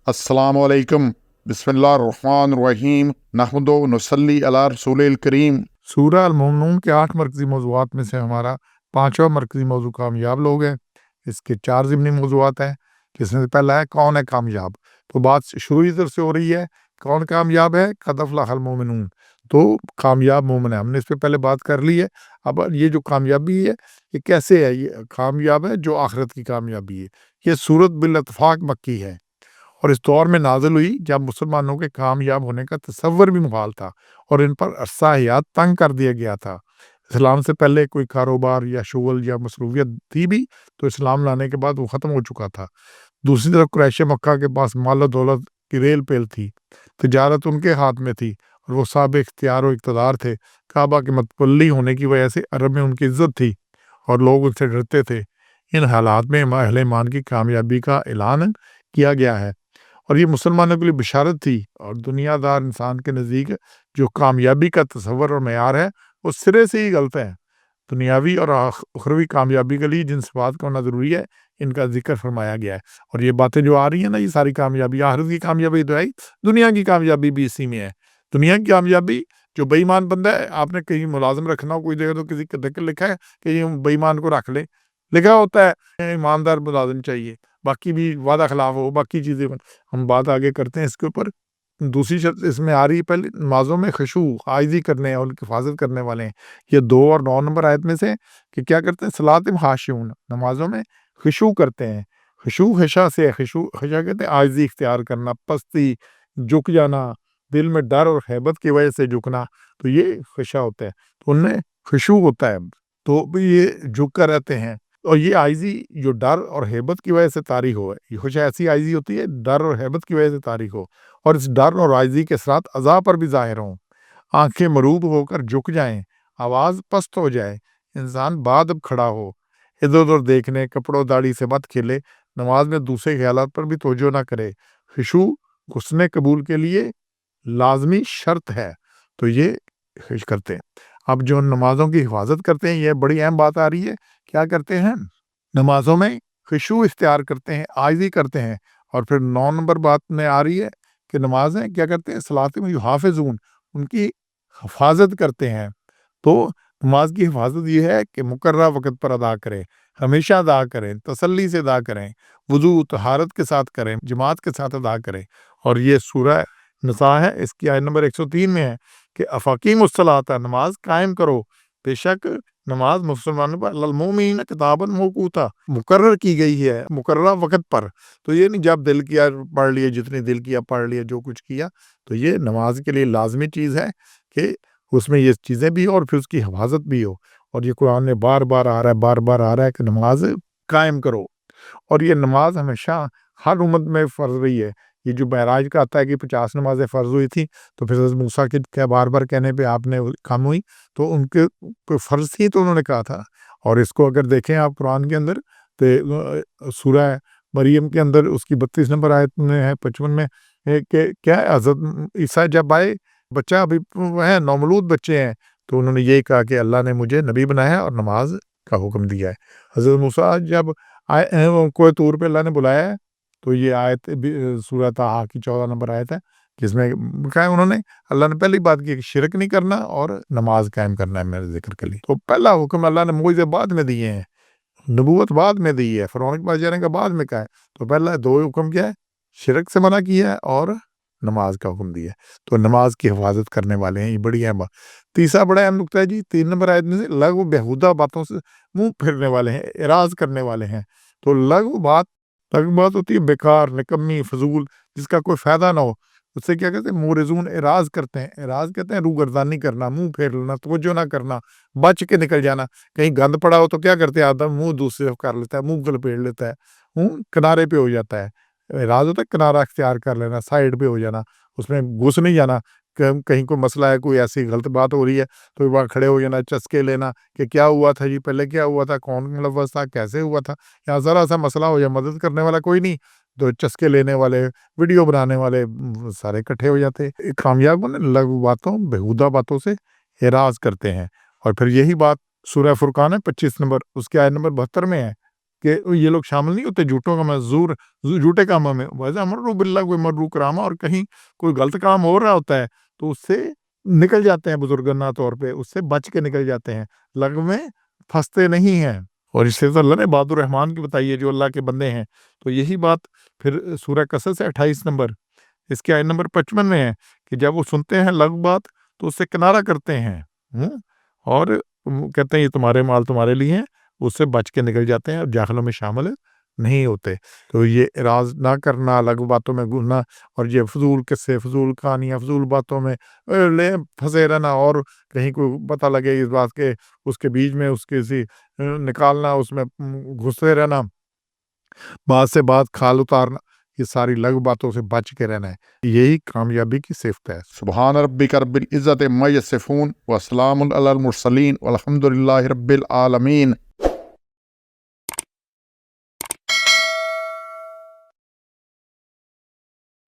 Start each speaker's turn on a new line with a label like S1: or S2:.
S1: अस्सलामु अलैकुम बिस्मिल्लाहिर्रहमानिर्रहीम नहमदु व नुसल्ली अला रसूलिल करीम।
S2: सूरह अल-मोमिनून के 8 मरकज़ी मौज़ूआत में से हमारा 5वां मरकज़ी मौज़ू कामयाब लोग है। इसके 4 ज़िमनी मौज़ूआत हैं, जिसमें से पहला है कौन है कामयाब। तो बात शुरू इधर से हो रही है, कौन कामयाब है? क़द अफ़लहल मोमिनून, तो कामयाब मोमिन है। हमने इस पे पहले बात कर ली है। अब ये जो कामयाबी है, ये कैसे है? ये कामयाब है जो आखिरत की कामयाबी है। ये सूरत बिल-इत्तिफ़ाक़ मक्की है और इस दौर में नाज़िल हुई जब मुसलमानों के कामयाब होने का तसव्वुर भी मुहाल था और इन पर अरसा हयात तंग कर दिया गया था। इस्लाम से पहले कोई कारोबार या शुगल या मसरूफ़ियत थी भी, तो इस्लाम लाने के बाद वो ख़त्म हो चुका था। दूसरी तरफ कुरैश मक्का के पास माल और दौलत की रेल-पेल थी, तिजारत उनके हाथ में थी और वो साहब इख्तियार और इक़्तिदार थे। काबा के मतवल्ली होने की वजह से अरब में उनकी इज़्ज़त थी और लोग उनसे डरते थे। इन हालात में अहले ईमान की कामयाबी का ऐलान किया गया है और ये मुसलमानों के लिए बिशारत थी और दुनियादार इंसान के नज़दीक जो कामयाबी का तसव्वुर और मेयार है, वो सिरे से ही गलत है। दुनियावी और उखरवी कामयाबी के लिए जिन सिफ़ात का होना ज़रूरी है, इनका ज़िक्र फरमाया गया है। और ये बातें जो आ रही हैं ना, ये सारी कामयाबी, आखिरत की कामयाबी तो है ही, दुनिया की कामयाबी भी इसी में है। दुनिया की कामयाबी, जो बेईमान बंदा है, आपने कहीं मुलाज़िम रखना हो, कोई जगह तो किसी के लिखा है कि ये बेईमान को रख ले, लिखा होता है ईमानदार मुलाज़िम चाहिए, बाकी भी वादा खिलाफ हो, बाकी चीज़ें। हम बात आगे करते हैं इसके ऊपर। दूसरी शर्त इसमें आ रही है, पहले नमाज़ों में खुशू आजिज़ी करने और उनकी हिफाज़त करने वाले हैं। ये 2 और 9 नंबर आयत में से कि क्या करते हैं, सलातिम खाशिऊन, नमाज़ों में खुशू करते हैं। खुशू खशा से, खुशू खशा कहते हैं आजिज़ी इख्तियार करना, पस्ती, झुक जाना, दिल में डर और हैबत की वजह से झुकना, तो ये खशा होता है। तो उनमें खुशू होता है, तो ये झुक कर रहते हैं। और ये आजिज़ी जो डर और हैबत की वजह से तारी हो है, ये खुशा ऐसी आजिज़ी होती है डर और हैबत की वजह से तारी हो और इस डर और आजिज़ी के साथ अज़ा पर भी ज़ाहिर हों। आँखें मरूब होकर झुक जाएँ, आवाज़ पस्त हो जाए, इंसान बाअदब खड़ा हो, इधर-उधर देखने, कपड़ों दाढ़ी से मत खेले, नमाज में दूसरे ख़यालात पर भी तवज्जो ना करे। खुशू हुस्न कबूल के लिए लाज़मी शर्त है, तो ये खुश करते हैं। अब जो नमाज़ों की हिफाज़त करते हैं, ये बड़ी अहम बात आ रही है। क्या करते हैं? नमाज़ों में खुशू इख्तियार करते हैं, आजिज़ी करते हैं। और फिर 9 नंबर बात में आ रही है कि नमाज़ें क्या करते हैं, सलातिम युहाफ़िज़ून, उनकी हिफाज़त करते हैं। तो नमाज की हिफाज़त ये है कि मुकर्रर वक़्त पर अदा करें, हमेशा अदा करें, तसल्ली से अदा करें, वुज़ू तहारत के साथ करें, जमात के साथ अदा करें। और ये सूरह निसा है, इसकी आयत नंबर 103 में है कि अफ़ाकीमुस्सलाता, नमाज कायम करो, बेशक नमाज मुसलमानों पर अलल मोमिनीन किताबन मौक़ूता, मुकर्रर की गई है, मुकर्रर वक़्त पर। तो ये नहीं जब दिल किया पढ़ लिया, जितनी दिल किया पढ़ लिया, जो कुछ किया। तो ये नमाज के लिए लाज़मी चीज़ है कि उसमें ये चीज़ें भी हो और फिर उसकी हिफाज़त भी हो। और ये कुरान में बार-बार आ रहा है, बार-बार आ रहा है कि नमाज कायम करो। और ये नमाज हमेशा हर उम्मत में फ़र्ज़ रही है। ये जो मेराज का आता है कि 50 नमाज़ें फ़र्ज़ हुई थी, तो फिर हज़रत मूसा के क्या बार-बार कहने पे आपने कम हुई, तो उनके फ़र्ज़ थी तो उन्होंने कहा था। और इसको अगर देखें आप कुरान के अंदर, तो सूरह मरियम के अंदर उसकी 32 नंबर आयत में है, 55 में है कि क्या है, हज़रत ईसा जब आए, बच्चा अभी वो है, नौमौलूद बच्चे हैं, तो उन्होंने यही कहा कि अल्लाह ने मुझे नबी बनाया है और नमाज का हुक्म दिया है। हज़रत मूसा जब आए कोह तूर पे अल्लाह ने बुलाया है, तो ये आयत भी सूरह ताहा की 14 नंबर आयत है, जिसमें कहा उन्होंने, अल्लाह ने पहली बात की कि शिरक नहीं करना और नमाज कायम करना है मेरे ज़िक्र के लिए। तो पहला हुक्म अल्लाह ने मुइज़े बाद में दिए हैं, नबूवत बाद में दी है, फ़िरौन के पास जाने का बाद में कहा है। तो पहला 2 हुक्म क्या है? शिरक से मना किया है और नमाज का हुक्म दिया है। तो नमाज की हिफाज़त करने वाले हैं, ये बड़ी अहम बात। तीसरा बड़ा अहम नुक्ता है जी, 3 नंबर आयत में से, लग़्व बेहुदा बातों से मुँह फेरने वाले हैं, एराज़ करने वाले हैं। तो लग़्व बात होती है बेकार, निकम्मी, फ़िज़ूल, जिसका कोई फ़ायदा ना हो। उससे क्या कहते हैं, मुरिज़ून, एराज़ करते हैं। एराज़ कहते हैं रूगर्दानी करना, मुँह फेर लेना, तवज्जो ना करना, बच के निकल जाना। कहीं गंद पड़ा हो तो क्या करते हैं आदम, मुँह दूसरी तरफ कर लेता है, मुँह लपेट लेता है, मुँह किनारे पे हो जाता है। एराज़ होता है किनारा इख्तियार कर लेना, साइड पे हो जाना, उसमें घुस नहीं जाना। कहीं कोई मसला है, कोई ऐसी गलत बात हो रही है, तो वहाँ खड़े हो जाना, चस्के लेना कि क्या हुआ था जी, पहले क्या हुआ था, कौन मुलव्वस था, कैसे हुआ था। यहाँ ज़रा-सा मसला हो जाए, मदद करने वाला कोई नहीं, तो चस्के लेने वाले, वीडियो बनाने वाले सारे इकट्ठे हो जाते। कामयाब होने लघु बातों, बेहुदा बातों से एराज़ करते हैं। और फिर यही बात सूरह फुरकान है 25 नंबर, उसकी आयत नंबर 72 में है کہ یہ لوگ شامل نہیں ہوتے جھوٹوں کا مزدور جھوٹے کاموں میں، ویسے امر باللہ کوئی مرو کرامہ، اور کہیں کوئی غلط کام ہو رہا ہوتا ہے تو اس سے نکل جاتے ہیں بزرگانہ طور پہ، اس سے بچ کے نکل جاتے ہیں، لغو میں پھنستے نہیں ہیں۔ اور اس سے تو اللہ نے عباد الرحمان کی بتائی ہے جو اللہ کے بندے ہیں، تو یہی بات پھر سورہ قصص ہے 28 نمبر، اس کے آیت نمبر 55 میں ہے کہ جب وہ سنتے ہیں لغو بات تو اس سے کنارہ کرتے ہیں، اور کہتے ہیں یہ تمہارے مال تمہارے لیے ہیں، اس سے بچ کے نکل جاتے ہیں اور جاہلوں میں شامل نہیں ہوتے۔ تو یہ اعراض نہ کرنا، لغو باتوں میں گھسنا، اور یہ فضول قصے، فضول کہانیاں، فضول باتوں میں لے پھنسے رہنا، اور کہیں کوئی پتہ لگے اس بات کے اس کے بیچ میں اس کے نکالنا، اس میں گھستے رہنا، بات سے بات کھال اتارنا، یہ ساری لغو باتوں سے بچ کے رہنا ہے، یہی کامیابی کی صفت ہے۔
S1: سبحان ربک رب العزت عما یصفون وسلام علی المرسلین والحمد للہ رب العالمین۔